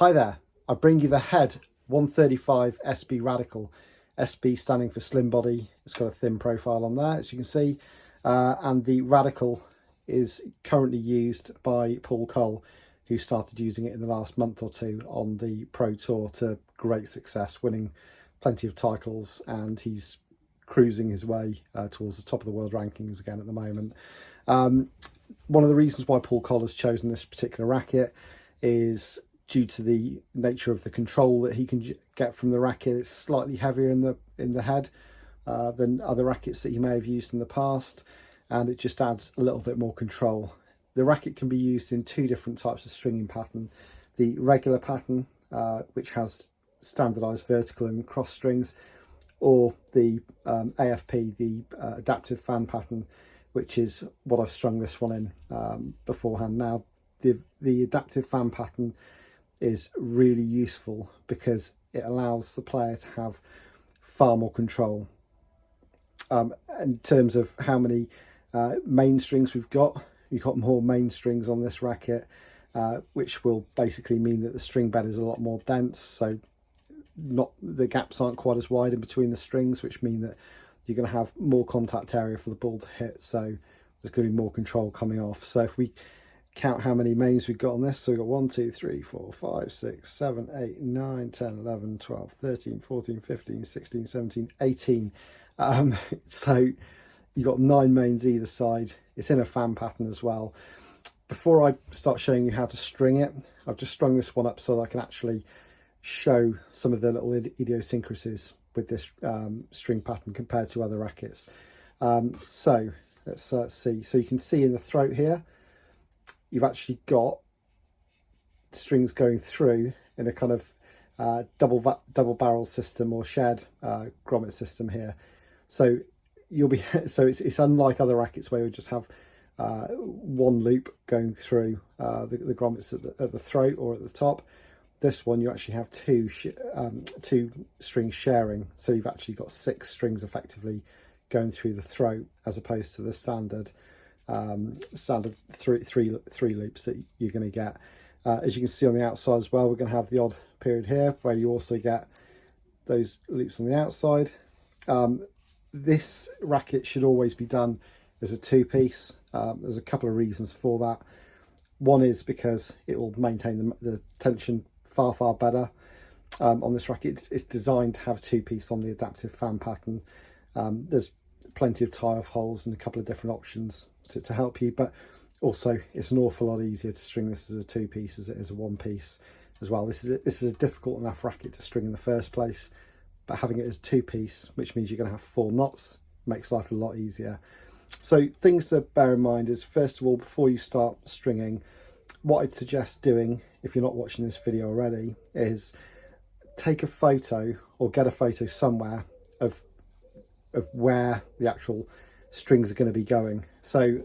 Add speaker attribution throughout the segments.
Speaker 1: Hi there, I bring you the Head 135 SB Radical. SB standing for slim body. It's got a thin profile on there, as you can see, and the Radical is currently used by Coll, who started using it in the last month or two on the Pro Tour to great success, winning plenty of titles, and he's cruising his way towards the top of the world rankings again at the moment. One of the reasons why Coll has chosen this particular racket is due to the nature of the control that he can get from the racket. It's slightly heavier in the head than other rackets that he may have used in the past, and it just adds a little bit more control. The racket can be used in two different types of stringing pattern. The regular pattern, which has standardized vertical and cross strings, or the AFP, the adaptive fan pattern, which is what I've strung this one in beforehand. Now, the adaptive fan pattern is really useful because it allows the player to have far more control. In terms of how many main strings we've got more main strings on this racket, which will basically mean that the string bed is a lot more dense, so the gaps aren't quite as wide in between the strings, which mean that you're going to have more contact area for the ball to hit, so there's going to be more control coming off. So if we count how many mains we've got on this, so we've got 1 2 3 4 5 6 7 8 9 10 11 12 13 14 15 16 17 18, so you've got 9 mains either side. It's in a fan pattern as well. Before I start showing you how to string it, I've just strung this one up so that I can actually show some of the little idiosyncrasies with this string pattern compared to other rackets. So let's see. So you can see in the throat here, you've actually got strings going through in a kind of double barrel system or shared grommet system here. So it's unlike other rackets where you just have one loop going through the grommets at the throat or at the top. This one, you actually have two strings sharing, so you've actually got 6 strings effectively going through the throat, as opposed to the standard three loops that you're going to get. As you can see on the outside as well, we're going to have the odd period here where you also get those loops on the outside. This racket should always be done as a 2-piece. There's a couple of reasons for that. One is because it will maintain the tension far better on this racket. It's designed to have 2-piece on the adaptive fan pattern. There's plenty of tie-off holes and a couple of different options to help you, but also it's an awful lot easier to string this as a 2-piece as it is a 1-piece as well. This is a difficult enough racket to string in the first place, but having it as 2-piece, which means you're going to have 4 knots, makes life a lot easier. So things to bear in mind is, first of all, before you start stringing, what I'd suggest doing, if you're not watching this video already, is take a photo or get a photo somewhere of where the actual strings are going to be going. So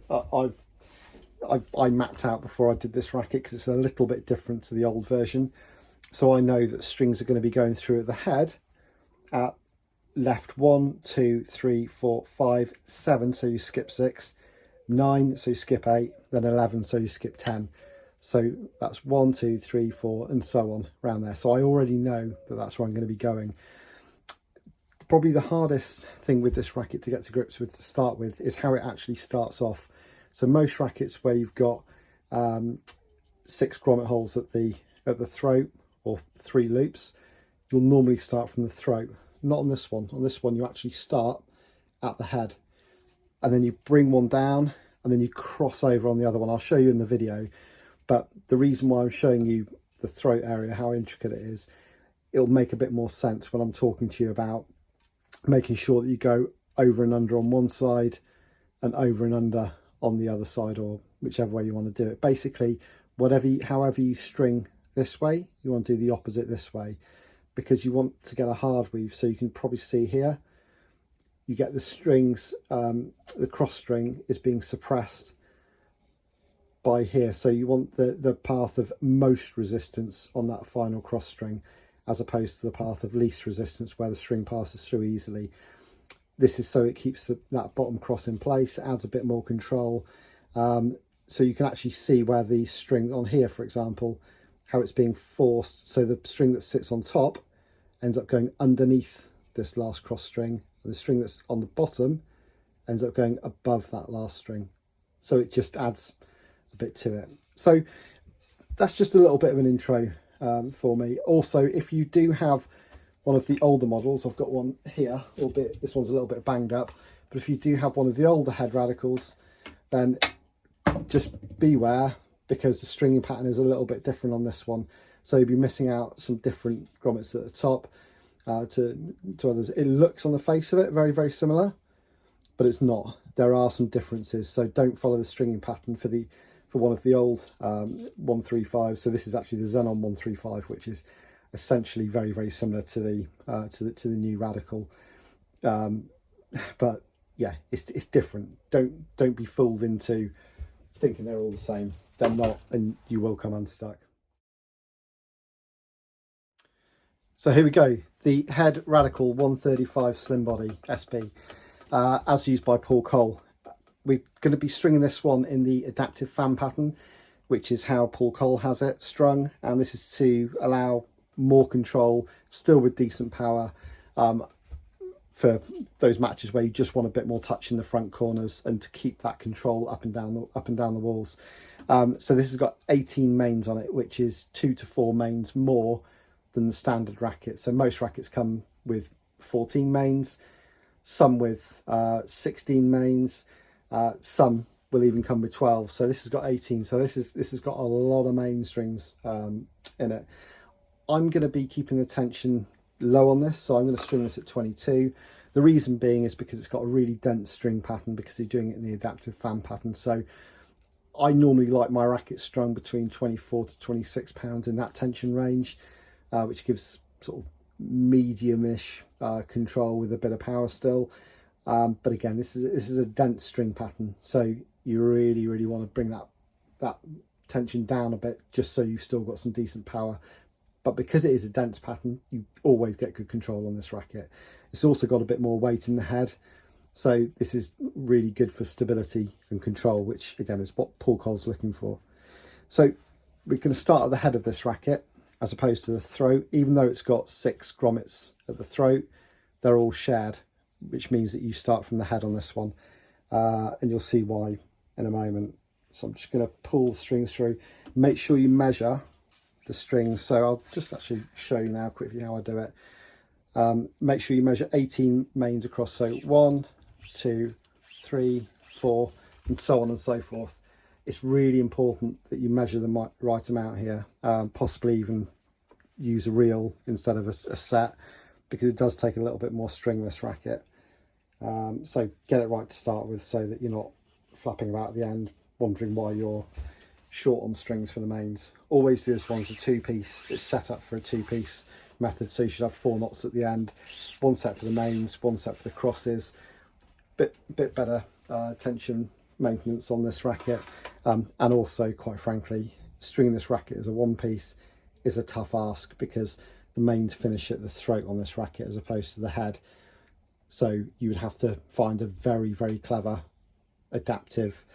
Speaker 1: I mapped out before I did this racket because it's a little bit different to the old version. So I know that strings are going to be going through at the head at left 1 2 3 4 5 7, so you skip 6, 9, so you skip 8, then 11, so you skip 10. So that's 1 2 3 4 and so on around there. So I already know that that's where I'm going to be going. Probably the hardest thing with this racket to get to grips with to start with is how it actually starts off. So most rackets where you've got 6 grommet holes at the throat, or 3 loops, you'll normally start from the throat. Not on this one. On this one, you actually start at the head, and then you bring one down, and then you cross over on the other one. I'll show you in the video, but the reason why I'm showing you the throat area, how intricate it is, it'll make a bit more sense when I'm talking to you about making sure that you go over and under on one side and over and under on the other side, or whichever way you want to do it. Basically, however you string this way, you want to do the opposite this way, because you want to get a hard weave. So you can probably see here, you get the strings, the cross string is being suppressed by here. So you want the path of most resistance on that final cross string, as opposed to the path of least resistance where the string passes through easily. This is so it keeps that bottom cross in place, adds a bit more control. So you can actually see where the string on here, for example, how it's being forced. So the string that sits on top ends up going underneath this last cross string, and the string that's on the bottom ends up going above that last string. So it just adds a bit to it. So that's just a little bit of an intro for me. Also, if you do have one of the older models, I've got one here, albeit this one's a little bit banged up, but if you do have one of the older head radicals, then just beware, because the stringing pattern is a little bit different on this one. So you'll be missing out some different grommets at the top to others. It looks on the face of it very, very similar, but it's not. There are some differences, so don't follow the stringing pattern for one of the old 135. So this is actually the Xenon 135, which is essentially very, very similar to the new radical. But yeah, it's different. Don't be fooled into thinking they're all the same. They're not, and you will come unstuck. So here we go, the head radical 135 slim body SP, as used by Coll. We're going to be stringing this one in the adaptive fan pattern, which is how Coll has it strung, and this is to allow more control, still with decent power, for those matches where you just want a bit more touch in the front corners and to keep that control up and down the walls. So this has got 18 mains on it, which is 2 to 4 mains more than the standard racket. So most rackets come with 14 mains, some with 16 mains, some will even come with 12. So this has got 18. So this has got a lot of main strings in it. I'm going to be keeping the tension low on this, so I'm going to string this at 22. The reason being is because it's got a really dense string pattern, because you're doing it in the adaptive fan pattern. So I normally like my racket strung between 24 to 26 pounds in that tension range, which gives sort of medium-ish control with a bit of power still. But again, this is a dense string pattern, so you really want to bring that tension down a bit, just so you've still got some decent power. But because it is a dense pattern, you always get good control on this racket. It's also got a bit more weight in the head, so this is really good for stability and control, which again is what Coll's looking for. So we're going to start at the head of this racket as opposed to the throat. Even though it's got 6 grommets at the throat, they're all shared, which means that you start from the head on this one, and you'll see why in a moment. So I'm just going to pull the strings through. Make sure you measure the strings. So I'll just actually show you now quickly how I do it. Make sure you measure 18 mains across, so 1, 2, 3, 4, and so on and so forth. It's really important that you measure the right amount here, possibly even use a reel instead of a set, because it does take a little bit more string, this racket. So get it right to start with, so that you're not flapping about at the end wondering why you're short on strings for the mains. Always do this one as a 2-piece. It's set up for a 2-piece method, so you should have 4 knots at the end, 1 set for the mains, 1 set for the crosses. Bit better tension maintenance on this racket, and also, quite frankly, stringing this racket as a 1-piece is a tough ask, because the mains finish at the throat on this racket as opposed to the head. So you would have to find a very, very clever adaptive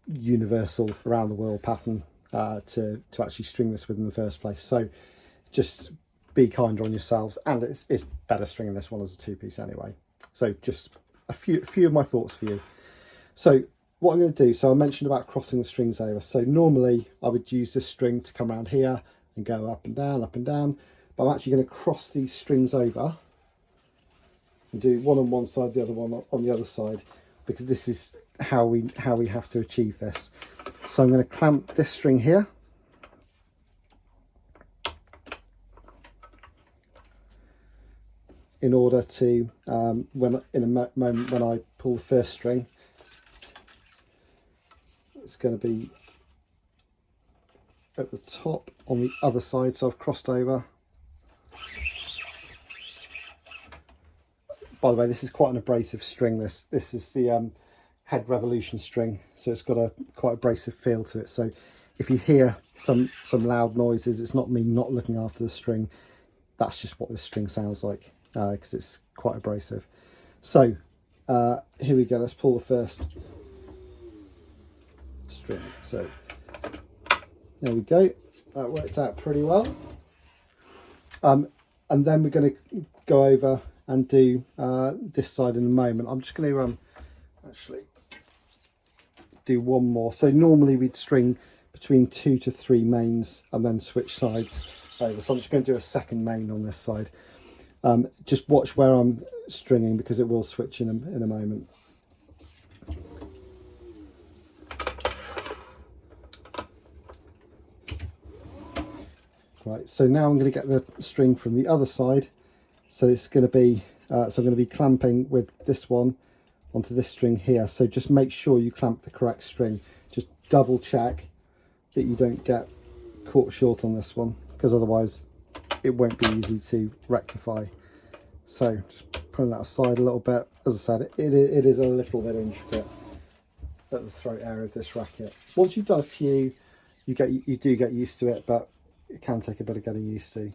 Speaker 1: universal around the world pattern to actually string this with in the first place. So just be kinder on yourselves, and it's better stringing this one as a 2-piece anyway. So just a few of my thoughts for you. So what I'm going to do, so I mentioned about crossing the strings over. So normally I would use this string to come around here and go up and down, but I'm actually going to cross these strings over and do one on one side, the other one on the other side, because this is how we have to achieve this. So I'm going to clamp this string here, in order to in a moment when I pull the first string, it's going to be at the top on the other side. So I've crossed over. By the way, this is quite an abrasive string. This is the head revolution string, so it's got a quite abrasive feel to it. So if you hear some loud noises, it's not me not looking after the string. That's just what this string sounds like, because it's quite abrasive. So here we go. Let's pull the first string. So There we go. That worked out pretty well. And then we're going to go over and do this side in a moment. I'm just going to actually do one more. So normally we'd string between 2 to 3 mains and then switch sides over. So I'm just going to do a second main on this side. Just watch where I'm stringing because it will switch in a moment. Right, so now I'm going to get the string from the other side. So it's going to be, so I'm going to be clamping with this one onto this string here. So just make sure you clamp the correct string. Just double check that you don't get caught short on this one, because otherwise it won't be easy to rectify. So just putting that aside a little bit. As I said, it is a little bit intricate at the throat area of this racket. Once you've done a few, you do get used to it, but it can take a bit of getting used to.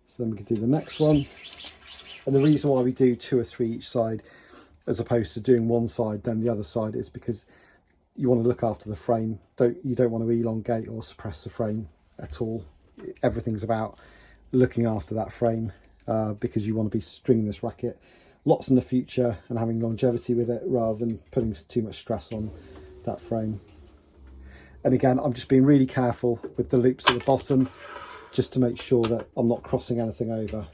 Speaker 1: So then we can do the next one. And the reason why we do 2 or 3 each side as opposed to doing one side then the other side is because you want to look after the frame. You don't want to elongate or suppress the frame at all. Everything's about looking after that frame because you want to be stringing this racket lots in the future and having longevity with it rather than putting too much stress on that frame. And again, I'm just being really careful with the loops at the bottom just to make sure that I'm not crossing anything over.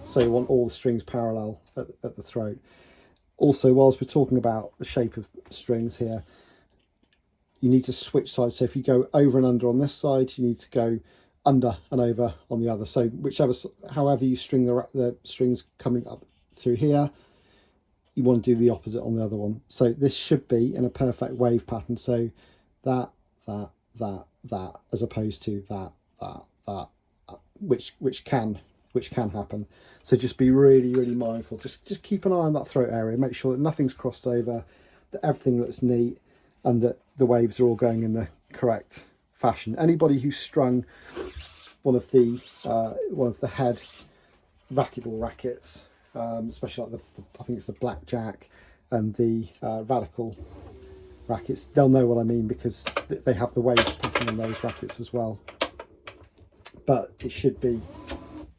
Speaker 1: So you want all the strings parallel at the throat. Also, whilst we're talking about the shape of strings here, you need to switch sides. So if you go over and under on this side, you need to go under and over on the other. So however you string the strings coming up through here, you want to do the opposite on the other one. So this should be in a perfect wave pattern. So that, as opposed to that, which can happen. So just be really mindful. Just keep an eye on that throat area. Make sure that nothing's crossed over, that everything looks neat, and that the waves are all going in the correct fashion. Anybody who's strung one of the head racquetball rackets, especially like I think it's the blackjack and the radical rackets, they'll know what I mean because they have the wave pattern on those rackets as well. But it should be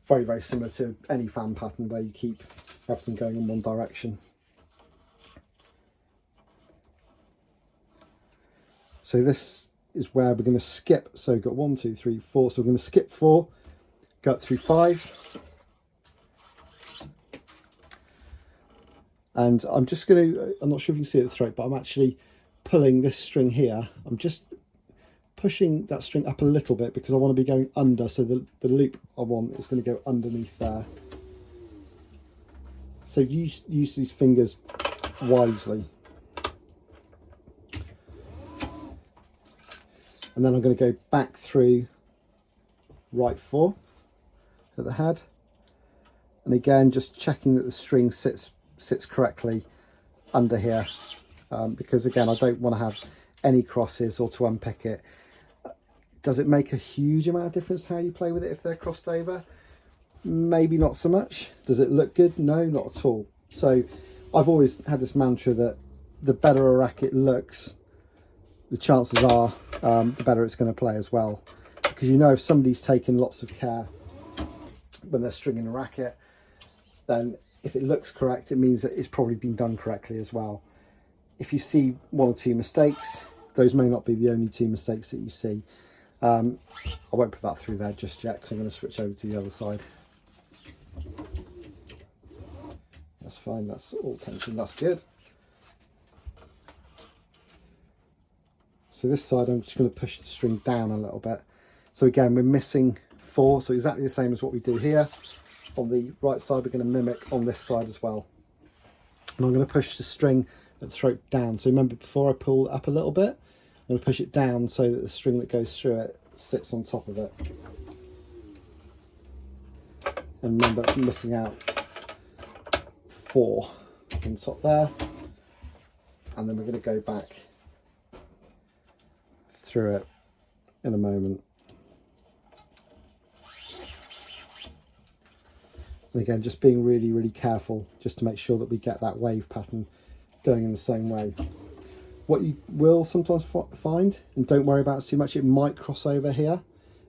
Speaker 1: very similar to any fan pattern where you keep everything going in one direction. So this is where we're going to skip. So we've got 1, 2, 3, 4. So we're going to skip 4, go up through 5. And I'm just going to, I'm not sure if you can see at the throat, but I'm actually pulling this string here. I'm just pushing that string up a little bit because I want to be going under. So the loop I want is going to go underneath there. So use these fingers wisely. And then I'm going to go back through right 4 at the head. And again, just checking that the string sits correctly under here. Because again, I don't want to have any crosses or to unpick it. Does it make a huge amount of difference how you play with it if they're crossed over? Maybe not so much. Does it look good? No, not at all. So I've always had this mantra that the better a racket looks, the chances are the better it's going to play as well. Because you know if somebody's taken lots of care when they're stringing a racket, then if it looks correct, it means that it's probably been done correctly as well. If you see 1 or 2 mistakes, those may not be the only 2 mistakes that you see. I won't put that through there just yet because I'm going to switch over to the other side. That's fine, that's all tension, that's good. So this side I'm just going to push the string down a little bit. So again, we're missing 4, so exactly the same as what we do here. On the right side we're going to mimic on this side as well. And I'm going to push the string at the throat down. So remember, before I pull it up a little bit, I'm going to push it down so that the string that goes through it sits on top of it. And remember, I'm missing out 4 on top there. And then we're going to go back through it in a moment. And again, just being really careful just to make sure that we get that wave pattern going in the same way. What you will sometimes find, and don't worry about it too much, it might cross over here.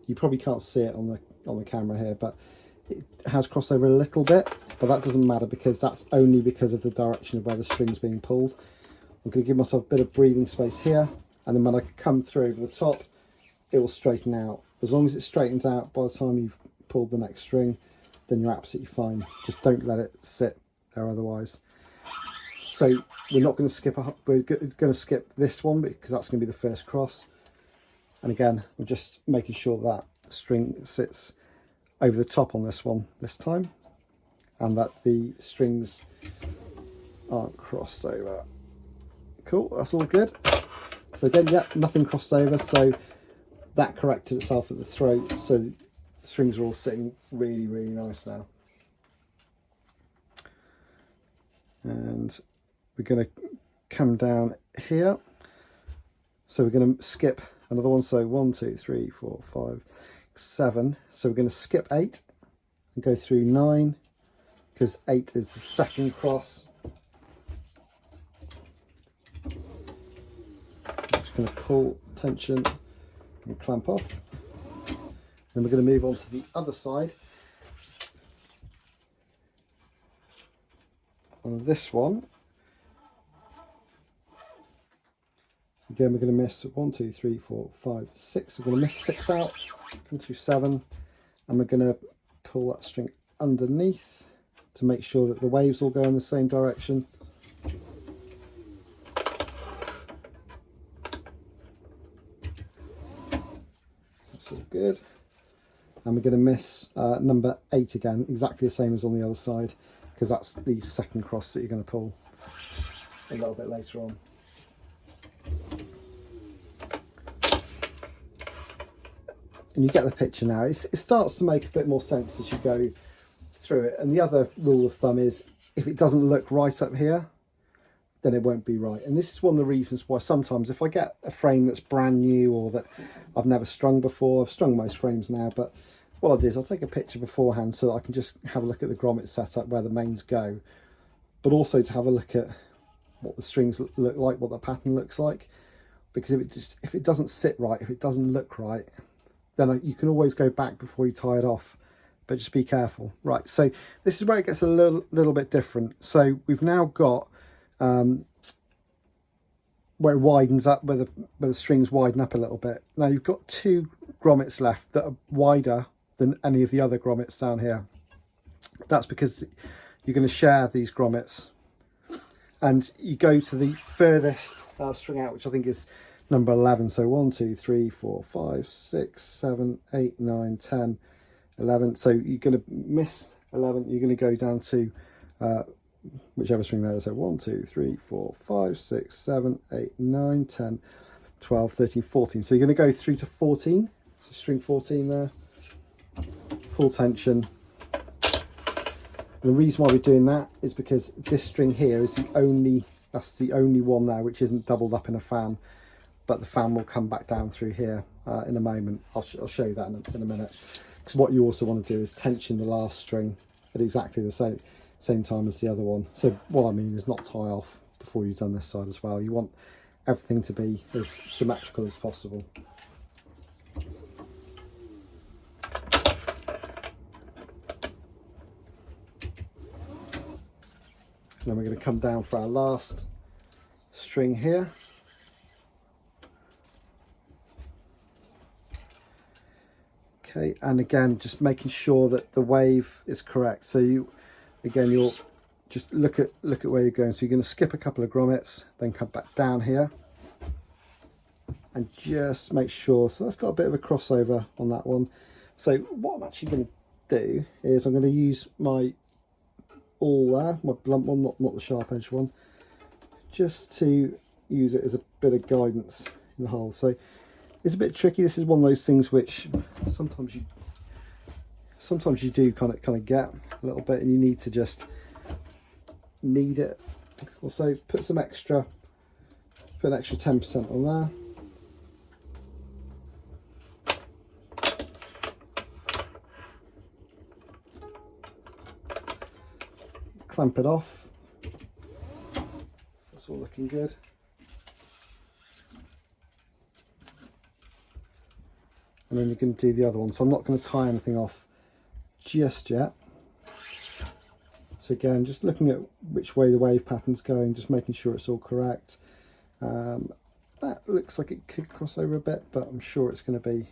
Speaker 1: You probably can't see it on the camera here, but it has crossed over a little bit, but that doesn't matter because that's only because of the direction of where the string's being pulled. I'm going to give myself a bit of breathing space here, and then when I come through over the top, it will straighten out. As long as it straightens out by the time you've pulled the next string, then you're absolutely fine. Just don't let it sit there otherwise. So we're not going to skip we're going to skip this one because that's going to be the first cross. And again, we're just making sure that string sits over the top on this one this time, and that the strings aren't crossed over. Cool, that's all good. So again, yeah, nothing crossed over, so that corrected itself at the throat, so the strings are all sitting really, really nice now. And we're going to come down here. So we're going to skip another one. So 1, 2, 3, 4, 5, 7. So we're going to skip 8 and go through 9 because 8 is the second cross. I'm just going to pull tension and clamp off. Then we're going to move on to the other side. On this one, again, we're going to miss 1, 2, 3, 4, 5, 6. We're going to miss 6 out, come through 7, and we're going to pull that string underneath to make sure that the waves all go in the same direction. That's all good. And we're going to miss number 8 again, exactly the same as on the other side, because that's the second cross that you're going to pull a little bit later on. And you get the picture now. It starts to make a bit more sense as you go through it. And the other rule of thumb is if it doesn't look right up here, then it won't be right. And this is one of the reasons why sometimes if I get a frame that's brand new or that I've never strung before, I've strung most frames now, but what I'll do is I'll take a picture beforehand so that I can just have a look at the grommet setup where the mains go, but also to have a look at what the strings look like, what the pattern looks like. Because if it doesn't sit right, if it doesn't look right, then you can always go back before you tie it off, but just be careful. Right, so this is where it gets a little bit different. So we've now got where it widens up, where the strings widen up a little bit. Now you've got 2 grommets left that are wider than any of the other grommets down here. That's because you're going to share these grommets, and you go to the furthest string out, which I think is number 11. So 1, 2, 3, 4, 5, 6, 7, 8, 9, 10, 11. So you're going to miss 11. You're going to go down to whichever string there is. So 1, 2, 3, 4, 5, 6, 7, 8, 9, 10, 12, 13, 14. So you're going to go through to 14. So string 14 there. Pull tension. And the reason why we're doing that is because this string here is that's the only one there which isn't doubled up in a fan, but the fan will come back down through here in a moment. I'll show you that in a minute. Because what you also want to do is tension the last string at exactly the same time as the other one. So what I mean is not tie off before you've done this side as well. You want everything to be as symmetrical as possible. Then we're going to come down for our last string here. Okay, and again, just making sure that the wave is correct. So you'll just look at where you're going. So you're going to skip a couple of grommets, then come back down here, and just make sure. So that's got a bit of a crossover on that one. So what I'm actually going to do is I'm going to use my awl there, my blunt one, not the sharp edge one, just to use it as a bit of guidance in the hole. So it's a bit tricky. This is one of those things which sometimes you do kind of get a little bit, and you need to just knead it. Also put an extra 10% on there. Clamp it off. That's all looking good. and then you're going to do the other one. So I'm not going to tie anything off just yet. So again, just looking at which way the wave pattern's going, just making sure it's all correct. That looks like it could cross over a bit, but I'm sure it's going to be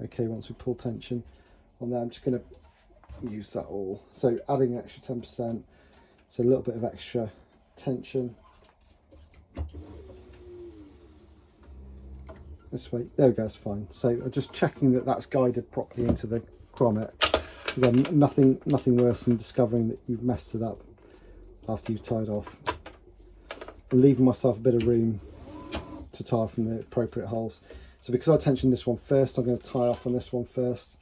Speaker 1: okay once we pull tension on there. I'm just going to use that all. So adding an extra 10%, so a little bit of extra tension. This way, there we go, it's fine. So I'm just checking that that's guided properly into the grommet. Again, nothing worse than discovering that you've messed it up after you've tied off. And leaving myself a bit of room to tie from the appropriate holes. So because I tensioned this one first, I'm going to tie off on this one first,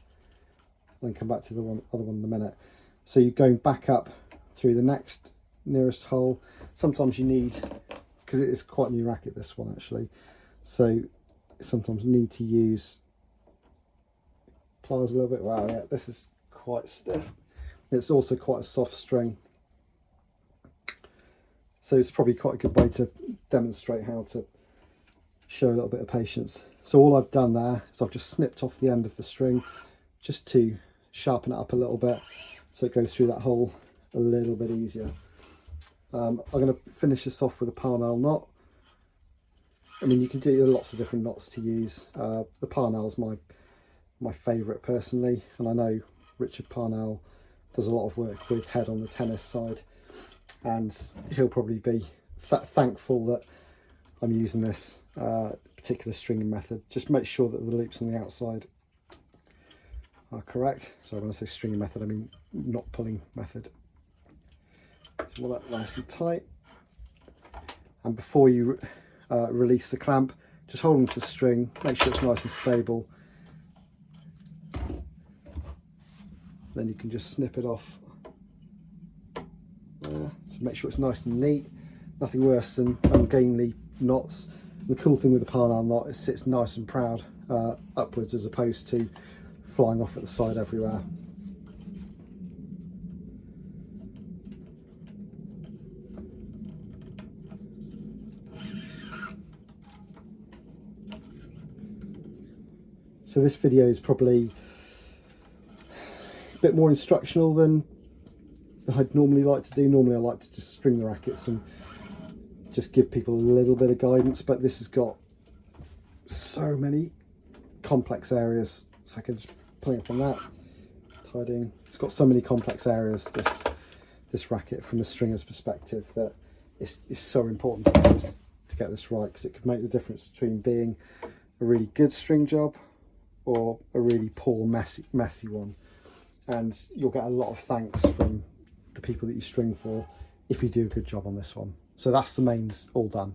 Speaker 1: then come back to the other one in a minute. So you're going back up through the next nearest hole. Sometimes you need, because it is quite a new racket, this one actually, so sometimes need to use pliers a little bit. Wow, yeah, this is quite stiff. It's also quite a soft string, so it's probably quite a good way to demonstrate how to show a little bit of patience. So all I've done there is I've just snipped off the end of the string just to sharpen it up a little bit so it goes through that hole a little bit easier. I'm going to finish this off with a Parnell knot. I mean, you can do lots of different knots to use. The Parnell is my favourite personally, and I know Richard Parnell does a lot of work with Head on the tennis side, and he'll probably be thankful that I'm using this particular stringing method. Just make sure that the loops on the outside are correct. So when I say stringing method, I mean knot pulling method. So all that nice and tight, and before you release the clamp, just hold onto the string, make sure it's nice and stable, then you can just snip it off. Just make sure it's nice and neat. Nothing worse than ungainly knots. The cool thing with the Parnell knot is it sits nice and proud upwards, as opposed to flying off at the side everywhere. So this video is probably a bit more instructional than I'd normally like to do. Normally I like to just string the rackets and just give people a little bit of guidance, but this has got so many complex areas, so I can just pull up on that, tidying. It's got so many complex areas, this racket, from a stringer's perspective, that it's so important to get this right, because it could make the difference between being a really good string job or a really poor messy one. And you'll get a lot of thanks from the people that you string for if you do a good job on this one. So that's the mains all done.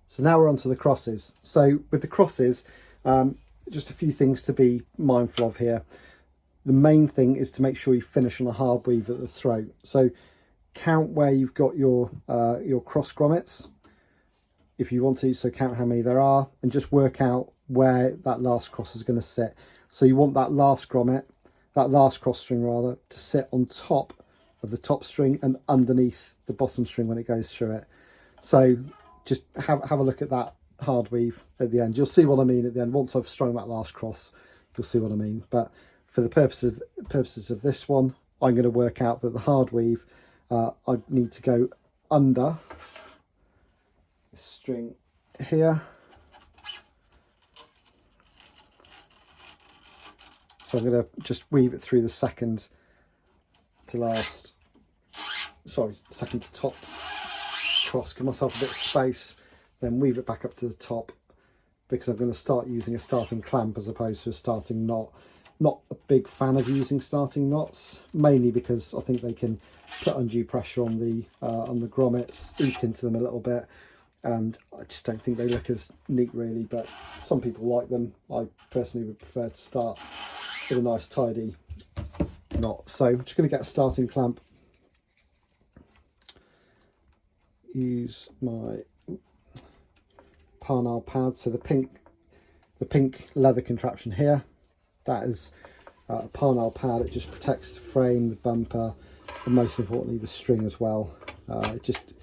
Speaker 1: So now we're on to the crosses. So with the crosses, just a few things to be mindful of here. The main thing is to make sure you finish on a hard weave at the throat. So count where you've got your cross grommets, if you want to, so count how many there are, and just work out where that last cross is going to sit. So you want that last grommet, that last cross string rather, to sit on top of the top string and underneath the bottom string when it goes through it. So just have a look at that hard weave at the end. You'll see what I mean at the end. Once I've strung that last cross, you'll see what I mean. But for the purposes of this one, I'm going to work out that the hard weave, I need to go under this string here. So I'm going to just weave it through the second to last, sorry, second to top cross, give myself a bit of space, then weave it back up to the top, because I'm going to start using a starting clamp as opposed to a starting knot. Not a big fan of using starting knots, mainly because I think they can put undue pressure on the grommets, eat into them a little bit, and I just don't think they look as neat really, but some people like them. I personally would prefer to start with a nice tidy knot. So I'm just going to get a starting clamp, use my Parnell pad, so the pink leather contraption here, that is a Parnell pad. It just protects the frame, the bumper, and most importantly the string as well. It just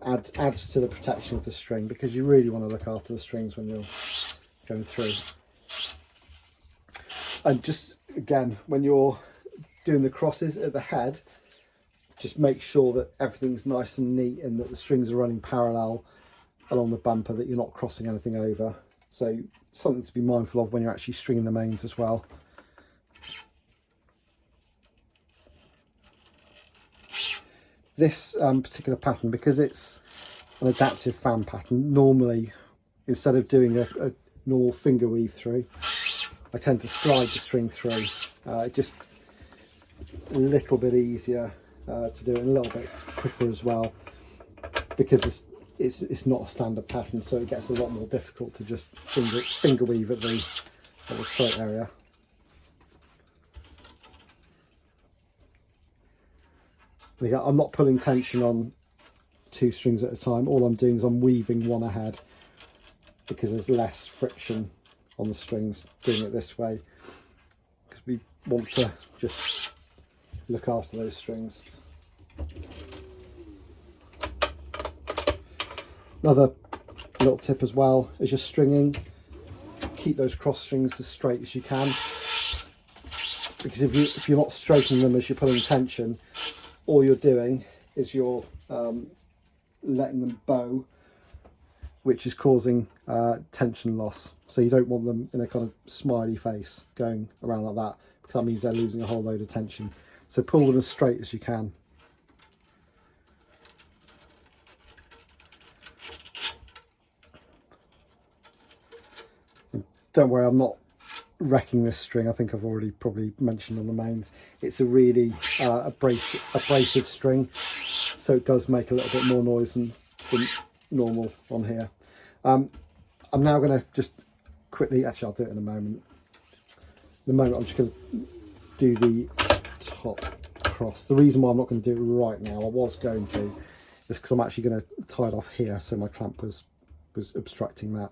Speaker 1: adds to the protection of the string, because you really want to look after the strings when you're going through. And just again, when you're doing the crosses at the head, just make sure that everything's nice and neat and that the strings are running parallel along the bumper, that you're not crossing anything over. So something to be mindful of when you're actually stringing the mains as well. This particular pattern, because it's an adaptive fan pattern, normally instead of doing a normal finger weave through, I tend to slide the string through. Just a little bit easier to do it, and a little bit quicker as well, because it's not a standard pattern, so it gets a lot more difficult to just finger weave at the throat area. And again, I'm not pulling tension on 2 strings at a time. All I'm doing is I'm weaving one ahead, because there's less friction on the strings doing it this way, because we want to just look after those strings. Another little tip as well, as you're stringing, keep those cross strings as straight as you can, because if you're not straightening them as you're pulling tension, all you're doing is you're letting them bow, which is causing tension loss. So you don't want them in a kind of smiley face going around like that, because that means they're losing a whole load of tension. So pull them as straight as you can. And don't worry, I'm not wrecking this string. I think I've already probably mentioned on the mains, it's a really abrasive string, so it does make a little bit more noise than normal on here. I'm now going to just quickly, actually I'll do it in a moment. In a moment I'm just going to do the top cross. The reason why I'm not going to do it right now, I was going to, is because I'm actually going to tie it off here, so my clamp was obstructing that.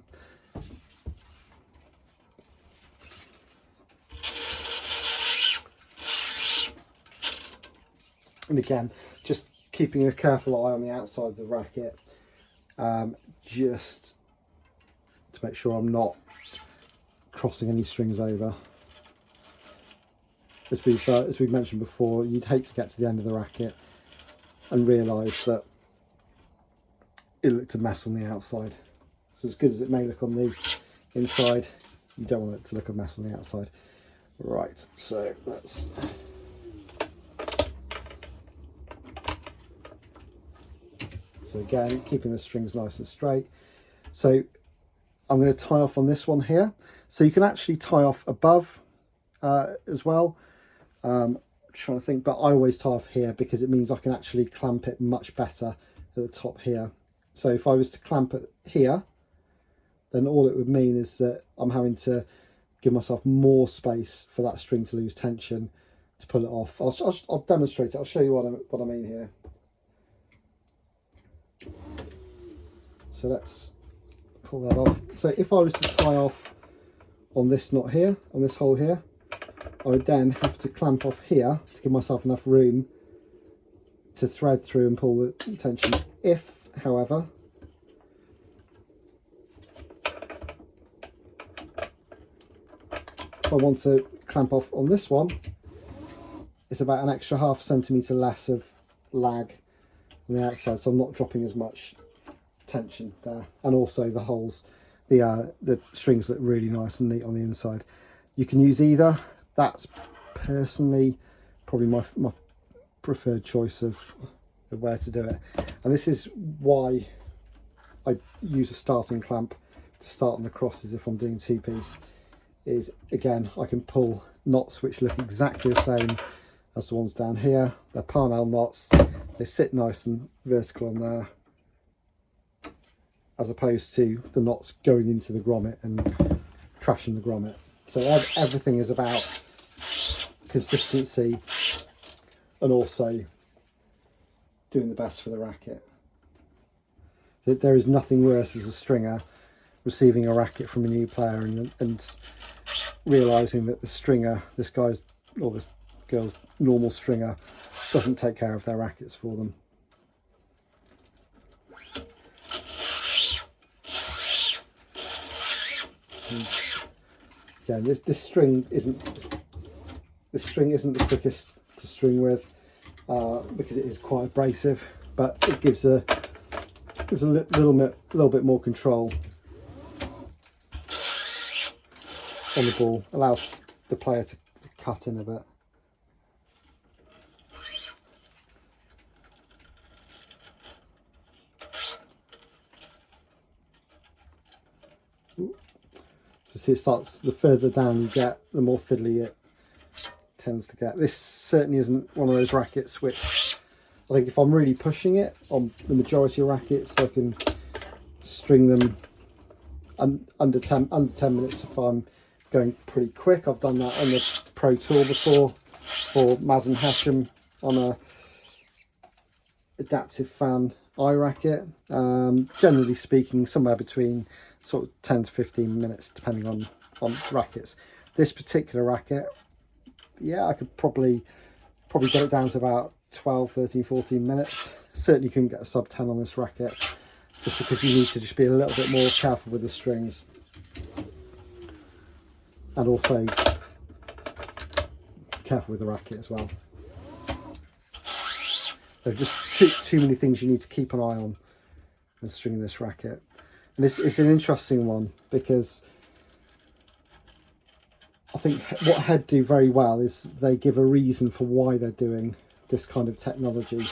Speaker 1: And again, just keeping a careful eye on the outside of the racket, just to make sure I'm not crossing any strings over. As we've mentioned before, you'd hate to get to the end of the racket and realise that it looked a mess on the outside. So as good as it may look on the inside, you don't want it to look a mess on the outside. Right, so let's... So again, keeping the strings nice and straight. So I'm going to tie off on this one here. So you can actually tie off above as well. I'm trying to think, but I always tie off here because it means I can actually clamp it much better at the top here. So if I was to clamp it here, then all it would mean is that I'm having to give myself more space for that string to lose tension to pull it off. I'll demonstrate it. I'll show you what I mean here. So let's pull that off. So if I was to tie off on this knot here, on this hole here, I would then have to clamp off here to give myself enough room to thread through and pull the tension. If, however, if I want to clamp off on this one, it's about an extra ½ centimetre less of lag on the outside, so I'm not dropping as much tension there. And also the holes, the strings look really nice and neat on the inside. You can use either. That's personally probably my preferred choice of where to do it. And this is why I use a starting clamp to start on the crosses if I'm doing 2-piece. Is again, I can pull knots which look exactly the same as the ones down here. They're parnell knots. They sit nice and vertical on there, as opposed to the knots going into the grommet and trashing the grommet. So everything is about consistency and also doing the best for the racket. There is nothing worse as a stringer receiving a racket from a new player and realising that the stringer, this guy's or this girl's normal stringer, doesn't take care of their rackets for them. And yeah, this string isn't the quickest to string with because it is quite abrasive, but it gives a little bit more control on the ball, allows the player to cut in a bit. So see, it starts, the further down you get, the more fiddly it tends to get. This certainly isn't one of those rackets which I think if I'm really pushing it on the majority of rackets, I can string them under 10 minutes if I'm going pretty quick. I've done that on the Pro Tour before for Maz and Hashem on a adaptive fan eye racket. Generally speaking, somewhere between sort of 10 to 15 minutes depending on rackets. This particular racket, yeah, I could probably get it down to about 12, 13, 14 minutes. Certainly couldn't get a sub 10 on this racket, just because you need to just be a little bit more careful with the strings, and also careful with the racket as well. There's just too many things you need to keep an eye on when stringing this racket. And it's an interesting one because I think what Head do very well is they give a reason for why they're doing this kind of technology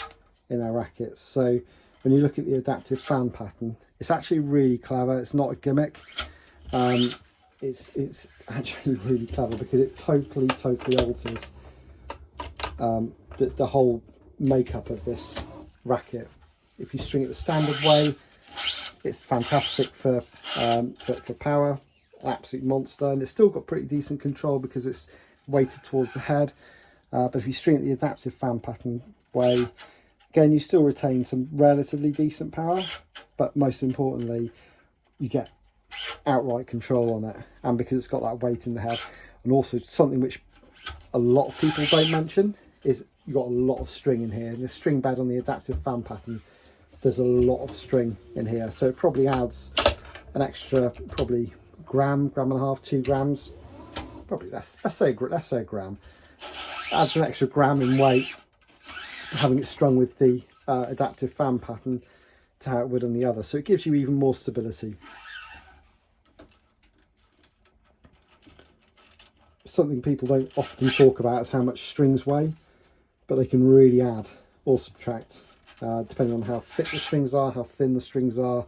Speaker 1: in their rackets. So when you look at the adaptive fan pattern, it's actually really clever. It's not a gimmick. It's actually really clever because it totally alters the whole makeup of this racket. If you string it the standard way, it's fantastic for power, an absolute monster, and it's still got pretty decent control because it's weighted towards the head. But if you string it the adaptive fan pattern way, again, you still retain some relatively decent power, but most importantly, you get outright control on it. And because it's got that weight in the head, and also something which a lot of people don't mention is you've got a lot of string in here. And the string bed on the adaptive fan pattern, there's a lot of string in here, so it probably adds an extra probably gram and a half, 2 grams, probably less. Let's say a gram. Adds an extra gram in weight having it strung with the adaptive fan pattern to how it would on the other, so it gives you even more stability. Something people don't often talk about is how much strings weigh, but they can really add or subtract depending on how thick the strings are, how thin the strings are,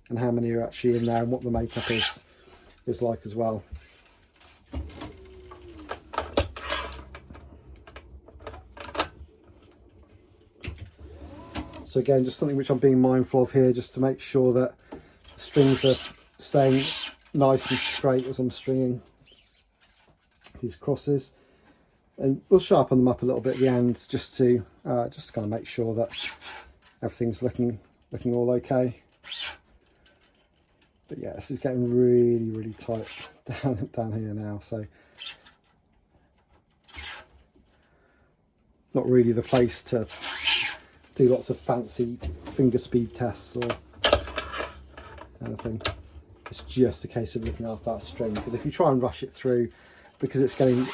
Speaker 1: and how many are actually in there, and what the makeup is like as well. So again, just something which I'm being mindful of here, just to make sure that the strings are staying nice and straight as I'm stringing these crosses. And we'll sharpen them up a little bit at the end, just to kind of make sure that everything's looking all okay. But yeah, this is getting really tight down here now, so not really the place to do lots of fancy finger speed tests or anything. It's just a case of looking after that string, because if you try and rush it through, because it's getting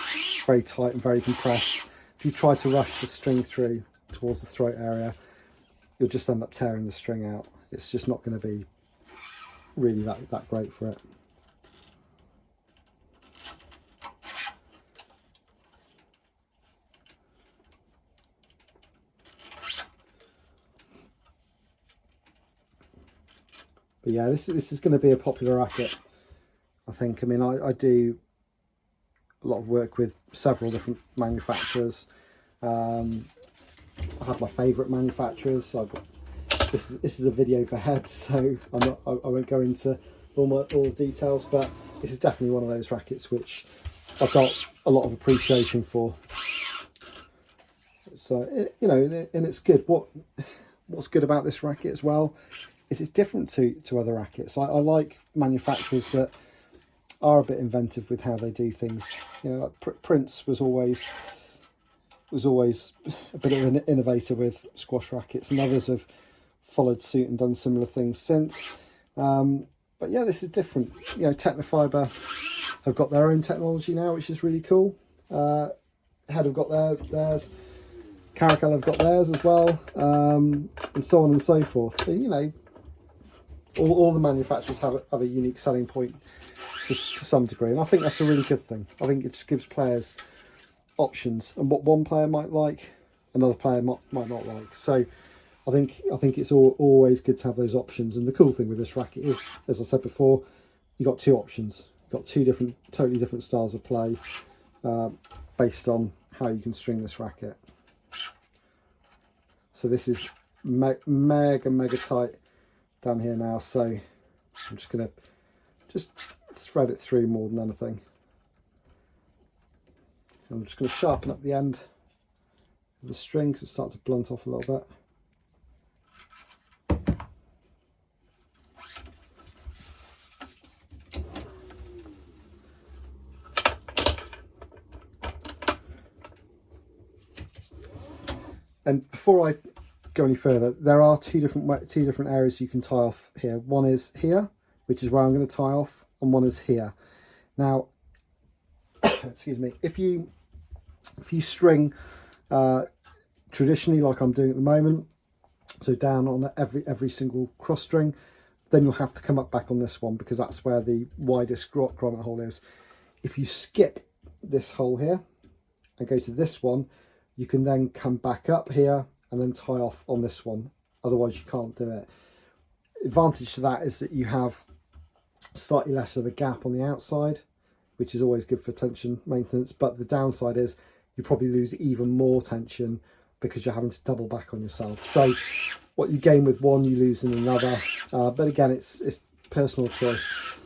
Speaker 1: very tight and very compressed, if you try to rush the string through towards the throat area, you'll just end up tearing the string out. It's just not going to be really that great for it. But yeah, this is going to be a popular racket, I think. I mean, I do a lot of work with several different manufacturers. I have my favourite manufacturers. So this is a video for Head, so I won't go into all the details, but this is definitely one of those rackets which I've got a lot of appreciation for. So you know, and it's good. What's good about this racket as well is it's different to other rackets. I like manufacturers that are a bit inventive with how they do things. You know, like Prince was always a bit of an innovator with squash rackets, and others have followed suit and done similar things since. But But yeah, this is different. You know, Technofiber have got their own technology now, which is really cool. Head have got theirs. Caracal have got theirs as well, and so on and so forth. And, you know, all the manufacturers have a unique selling point to some degree, and I think that's a really good thing. I think it just gives players options, and what one player might like, another player might not like. So I think it's always good to have those options. And the cool thing with this racket is, as I said before, you got two options. You've got two totally different styles of play based on how you can string this racket. So this is mega tight down here now. So I'm just gonna thread it through more than anything. I'm just going to sharpen up the end of the string because it's starting to blunt off a little bit. And before I go any further, there are two different areas you can tie off here. One is here, which is where I'm going to tie off, and one is here. Now, excuse me, if you string traditionally like I'm doing at the moment, so down on every single cross string, then you'll have to come up back on this one because that's where the widest grommet hole is. If you skip this hole here and go to this one, you can then come back up here and then tie off on this one. Otherwise you can't do it. Advantage to that is that you have slightly less of a gap on the outside, which is always good for tension maintenance. But the downside is you probably lose even more tension because you're having to double back on yourself. So what you gain with one, you lose in another. But again, it's personal choice.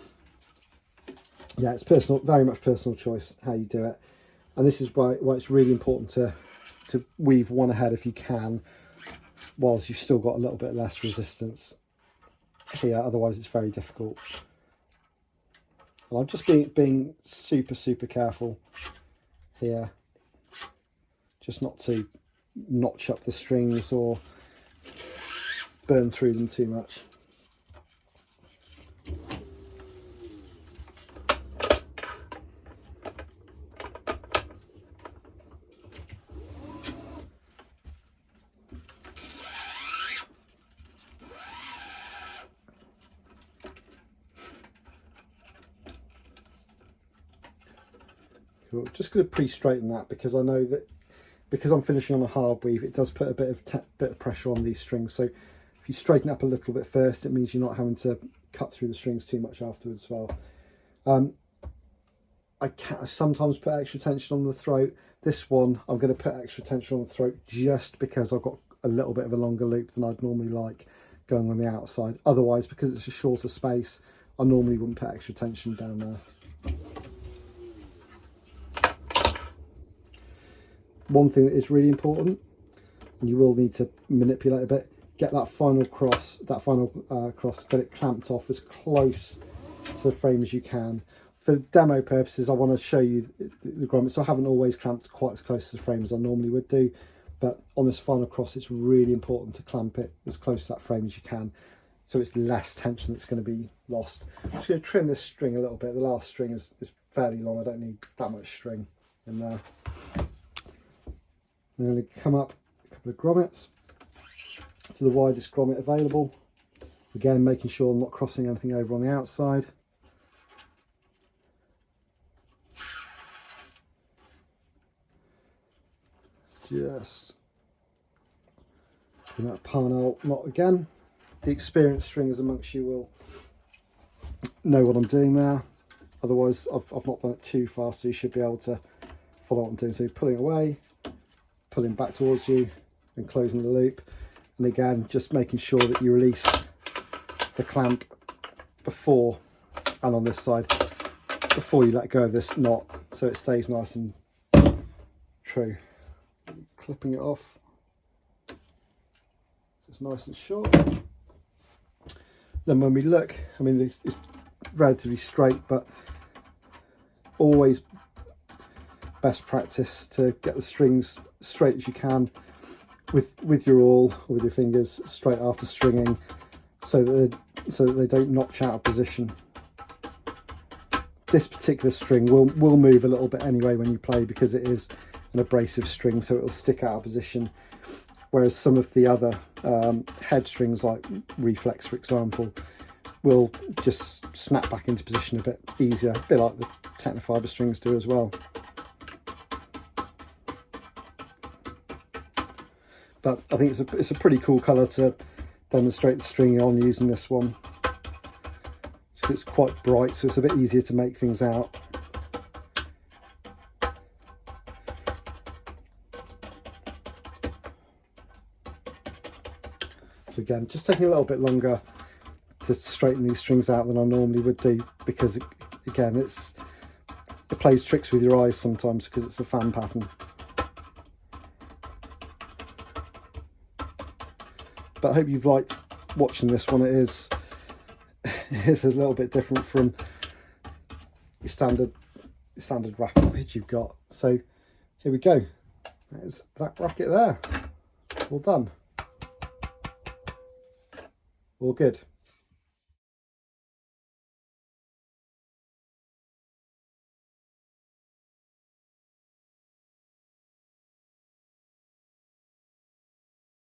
Speaker 1: Yeah, it's personal, very much personal choice how you do it. And this is why it's really important to weave one ahead if you can, whilst you've still got a little bit less resistance here. Otherwise, it's very difficult. And I'm just being super careful here, just not to notch up the strings or burn through them too much. Cool. Just going to pre-straighten that because I know that because I'm finishing on a hard weave, it does put a bit of pressure on these strings. So if you straighten up a little bit first, it means you're not having to cut through the strings too much afterwards as well. I sometimes put extra tension on the throat. This one, I'm going to put extra tension on the throat just because I've got a little bit of a longer loop than I'd normally like going on the outside. Otherwise, because it's a shorter space, I normally wouldn't put extra tension down there. One thing that is really important, and you will need to manipulate a bit, get that final cross, get it clamped off as close to the frame as you can. For demo purposes, I want to show you the grommet, so I haven't always clamped quite as close to the frame as I normally would do, but on this final cross, it's really important to clamp it as close to that frame as you can, so it's less tension that's going to be lost. I'm just going to trim this string a little bit. The last string is fairly long. I don't need that much string in there. I'm going to come up a couple of grommets to the widest grommet available. Again, making sure I'm not crossing anything over on the outside. Just doing that Parnell knot again. The experienced stringers amongst you will know what I'm doing there. Otherwise, I've not done it too fast, so you should be able to follow what I'm doing. So pulling away, pulling back towards you and closing the loop, and again just making sure that you release the clamp before and on this side before you let go of this knot so it stays nice and true. Clipping it off, it's nice and short. Then when we look, I mean it's relatively straight, but always best practice to get the strings straight as you can with your awl or with your fingers straight after stringing, so that so that they don't notch out of position. This particular string will move a little bit anyway when you play, because it is an abrasive string, so it'll stick out of position, whereas some of the other head strings, like Reflex for example, will just snap back into position a bit easier, a bit like the Technofiber strings do as well. But I think it's a pretty cool colour to demonstrate the stringing on using this one. It's quite bright, so it's a bit easier to make things out. So again, just taking a little bit longer to straighten these strings out than I normally would do, because again, it plays tricks with your eyes sometimes because it's a fan pattern. But I hope you've liked watching this one. It is a little bit different from your standard racket pitch you've got. So here we go. There's that racket there. All done. All good.